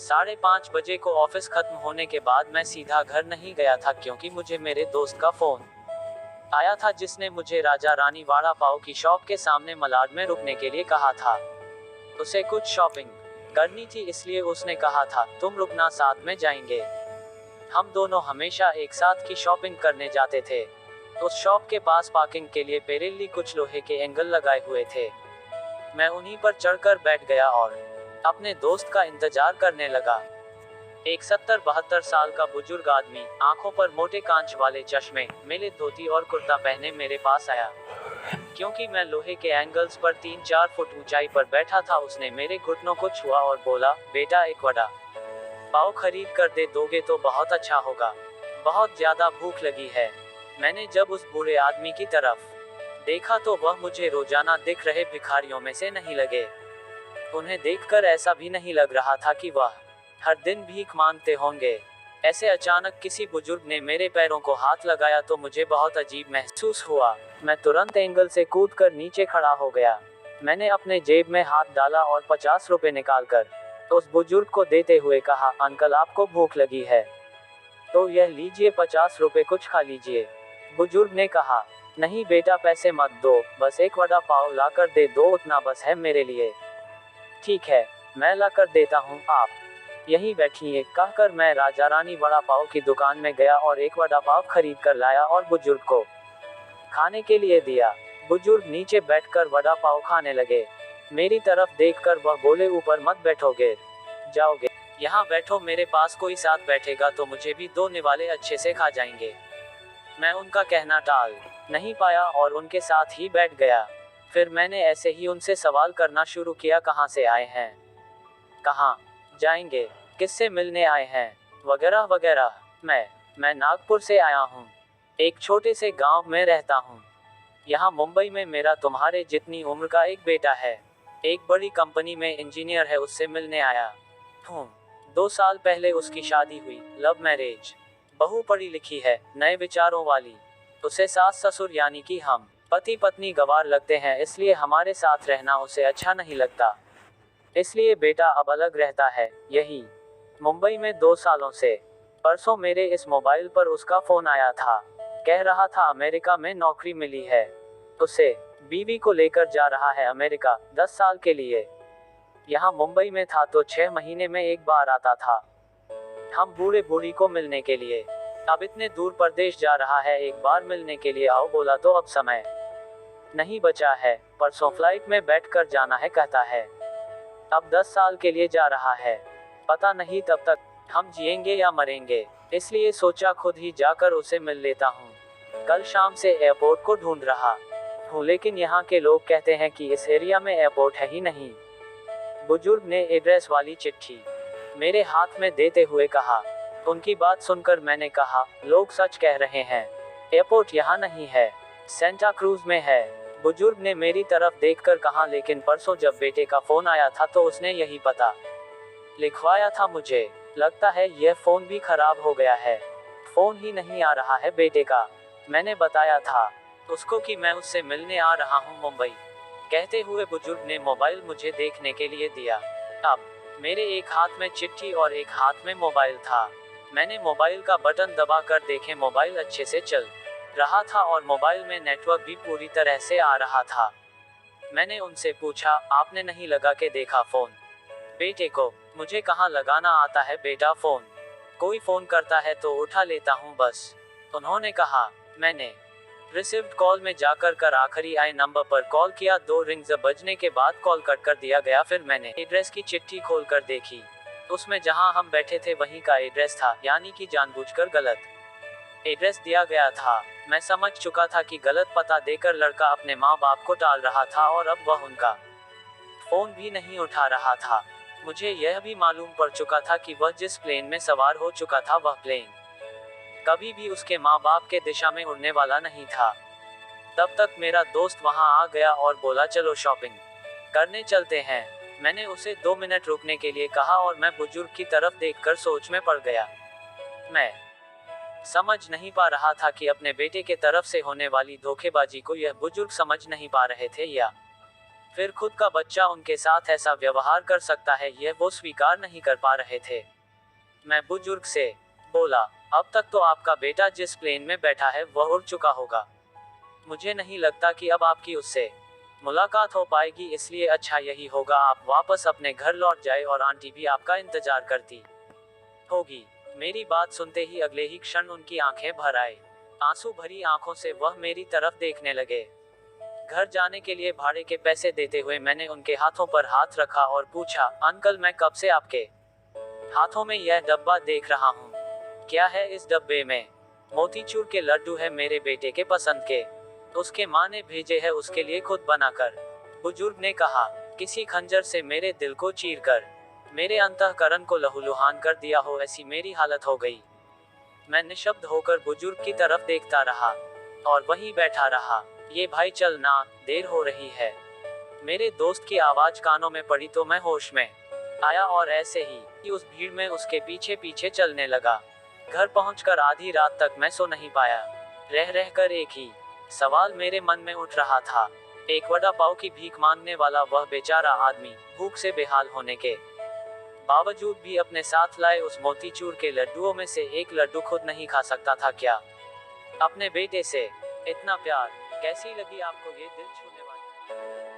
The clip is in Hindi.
5:30 बजे को ऑफिस खत्म होने के बाद मैं सीधा घर नहीं गया था क्योंकि मुझे मेरे दोस्त का फोन आया था जिसने मुझे राजा रानी वड़ा पाव की शॉप के सामने मलाड में रुकने के लिए कहा था। उसे कुछ शॉपिंग करनी थी इसलिए उसने कहा था तुम रुकना साथ में जाएंगे। हम दोनों हमेशा एक साथ की शॉपिंग करने जाते थे। उस शॉप के पास पार्किंग के लिए पेरेली कुछ लोहे के एंगल लगाए हुए थे। मैं उन्हीं पर चढ़कर बैठ गया और अपने दोस्त का इंतजार करने लगा। एक 70-72 साल का बुजुर्ग आदमी, आंखों पर मोटे कांच वाले चश्मे, मेले धोती और कुर्ता पहने मेरे पास आया। क्योंकि मैं लोहे के एंगल्स पर 3-4 फुट ऊंचाई पर बैठा था, उसने मेरे घुटनों को छुआ और बोला, बेटा एक वड़ा पाव खरीद कर दे दोगे तो बहुत अच्छा होगा, बहुत ज्यादा भूख लगी है। मैंने जब उस बूढ़े आदमी की तरफ देखा तो वह मुझे रोजाना दिख रहे भिखारियों में से नहीं लगे। उन्हें देखकर ऐसा भी नहीं लग रहा था कि वह हर दिन भीख मांगते होंगे। ऐसे अचानक किसी बुजुर्ग ने मेरे पैरों को हाथ लगाया तो मुझे बहुत अजीब महसूस हुआ। मैं तुरंत एंगल से कूदकर नीचे खड़ा हो गया। मैंने अपने जेब में हाथ डाला और 50 रुपए निकालकर उस बुजुर्ग को देते हुए कहा, अंकल आपको भूख लगी है तो यह लीजिए 50 रुपए, कुछ खा लीजिए। बुजुर्ग ने कहा, नहीं बेटा पैसे मत दो, बस एक वड़ा पाव ला कर दे दो, उतना बस है मेरे लिए। ठीक है, मैं ला कर देता हूँ, आप यहीं बैठिए, कहकर मैं राजा रानी वड़ा पाव की दुकान में गया और एक वड़ा पाव खरीद कर लाया और बुजुर्ग को खाने के लिए दिया। बुजुर्ग नीचे बैठकर वड़ा पाव खाने लगे। मेरी तरफ देखकर वह बोले, ऊपर मत बैठोगे, जाओगे, यहाँ बैठो, मेरे पास कोई साथ बैठेगा तो मुझे भी 2 निवाले अच्छे से खा जाएंगे। मैं उनका कहना टाल नहीं पाया और उनके साथ ही बैठ गया। फिर मैंने ऐसे ही उनसे सवाल करना शुरू किया, कहाँ से आए हैं, कहाँ जाएंगे, किससे मिलने आए हैं, वगैरह वगैरह। मैं नागपुर से आया हूँ, एक छोटे से गांव में रहता हूँ। यहाँ मुंबई में मेरा तुम्हारे जितनी उम्र का एक बेटा है, एक बड़ी कंपनी में इंजीनियर है, उससे मिलने आया हूँ। 2 साल पहले उसकी शादी हुई, लव मैरिज। बहू पढ़ी लिखी है, नए विचारों वाली। उसे सास ससुर यानी कि हम पति पत्नी गवार लगते हैं, इसलिए हमारे साथ रहना उसे अच्छा नहीं लगता। इसलिए बेटा अब अलग रहता है, यही मुंबई में 2 सालों से। परसों मेरे इस मोबाइल पर उसका फोन आया था, कह रहा था अमेरिका में नौकरी मिली है उसे, बीवी को लेकर जा रहा है अमेरिका 10 साल के लिए। यहाँ मुंबई में था तो 6 महीने में एक बार आता था हम बूढ़े बूढ़ी को मिलने के लिए। अब इतने दूर परदेश जा रहा है, एक बार मिलने के लिए आओ बोला तो अब समय नहीं बचा है, परसों फ्लाइट में बैठकर जाना है कहता है। अब 10 साल के लिए जा रहा है, पता नहीं तब तक हम जिएंगे या मरेंगे, इसलिए सोचा खुद ही जाकर उसे मिल लेता हूँ। कल शाम से एयरपोर्ट को ढूंढ रहा हूँ, लेकिन यहाँ के लोग कहते हैं कि इस एरिया में एयरपोर्ट है ही नहीं। बुजुर्ग ने एड्रेस वाली चिट्ठी मेरे हाथ में देते हुए कहा। उनकी बात सुनकर मैंने कहा, लोग सच कह रहे हैं, एयरपोर्ट यहाँ नहीं है, सेंटा क्रूज में है। बुजुर्ग ने मेरी तरफ देखकर कहा, लेकिन परसों जब बेटे का फोन आया था तो उसने यही पता लिखवाया था मुझे, लगता है यह फोन भी खराब हो गया है, फोन ही नहीं आ रहा है बेटे का। मैंने बताया था उसको कि मैं उससे मिलने आ रहा हूँ मुंबई। कहते हुए बुजुर्ग ने मोबाइल मुझे देखने के लिए दिया। अब मेरे एक हाथ में चिट्ठी और एक हाथ में मोबाइल था। मैंने मोबाइल का बटन दबा कर देखे, मोबाइल अच्छे से चल रहा था और मोबाइल में नेटवर्क भी पूरी तरह से आ रहा था। मैंने उनसे पूछा, आपने नहीं लगा के देखा फोन बेटे को? मुझे कहाँ लगाना आता है बेटा फोन, कोई फोन करता है तो उठा लेता हूँ बस। उन्होंने कहा। मैंने रिसीव्ड कॉल में जाकर कर आखिरी आए नंबर पर कॉल किया। 2 रिंग्स बजने के बाद कॉल कट कर दिया गया। फिर मैंने एड्रेस की चिट्ठी खोल कर देखी, उसमें जहां हम बैठे थे वहीं का एड्रेस था, यानी कि जानबूझकर गलत एड्रेस दिया गया था। मैं समझ चुका था कि गलत पता देकर लड़का अपने माँ बाप को टाल रहा था और अब वह उनका फोन भी नहीं उठा रहा था। मुझे यह भी मालूम पड़ चुका था कि वह जिस प्लेन में सवार हो चुका था वह प्लेन कभी भी उसके माँ बाप के दिशा में उड़ने वाला नहीं था। तब तक मेरा दोस्त वहां आ गया और बोला, चलो शॉपिंग करने चलते हैं। मैंने उसे 2 मिनट रुकने के लिए कहा और मैं बुजुर्ग की तरफ देखकर सोच में पड़ गया। मैं समझ नहीं पा रहा था कि अपने बेटे के तरफ से होने वाली धोखेबाजी को यह बुजुर्ग समझ नहीं पा रहे थे या फिर खुद का बच्चा उनके साथ ऐसा व्यवहार कर सकता है, यह वो स्वीकार नहीं कर पा रहे थे। मैं बुजुर्ग से बोला, अब तक तो आपका बेटा जिस प्लेन में बैठा है वह उड़ चुका होगा। मुझे नहीं लगता कि अब आपकी उससे मुलाकात हो पाएगी, इसलिए अच्छा यही होगा आप वापस अपने घर लौट जाए और आंटी भी आपका इंतजार करती होगी। मेरी बात सुनते ही अगले ही क्षण उनकी आंखें भर आए। आंसू भरी आंखों से वह मेरी तरफ देखने लगे। घर जाने के लिए भाड़े के पैसे देते हुए मैंने उनके हाथों पर हाथ रखा और पूछा, अंकल मैं कब से आपके हाथों में यह डब्बा देख रहा हूँ। क्या है इस डब्बे में? मोतीचूर के लड्डू है मेरे बेटे के पसंद के। उसके माँ ने भेजे है उसके लिए खुद बनाकर। बुजुर्ग ने कहा, किसी खंजर से मेरे दिल को चीरकर मेरे अंतःकरण को लहूलुहान कर दिया हो, ऐसी मेरी हालत हो गई। मैं निशब्द होकर बुजुर्ग की तरफ देखता रहा और वहीं बैठा रहा। ये भाई चल ना, देर हो रही है। मेरे दोस्त की आवाज कानों में पड़ी तो मैं होश में आया और ऐसे ही उस भीड़ में उसके पीछे पीछे चलने लगा। घर पहुंचकर आधी रात तक मैं सो नहीं पाया। रह रहकर एक ही सवाल मेरे मन में उठ रहा था। एक वड़ा पाव की भीख मांगने वाला वह बेचारा आदमी भूख से बेहाल होने के बावजूद भी अपने साथ लाए उस मोतीचूर के लड्डुओं में से एक लड्डू खुद नहीं खा सकता था क्या? अपने बेटे से इतना प्यार। कैसी लगी आपको ये दिल छूने वाली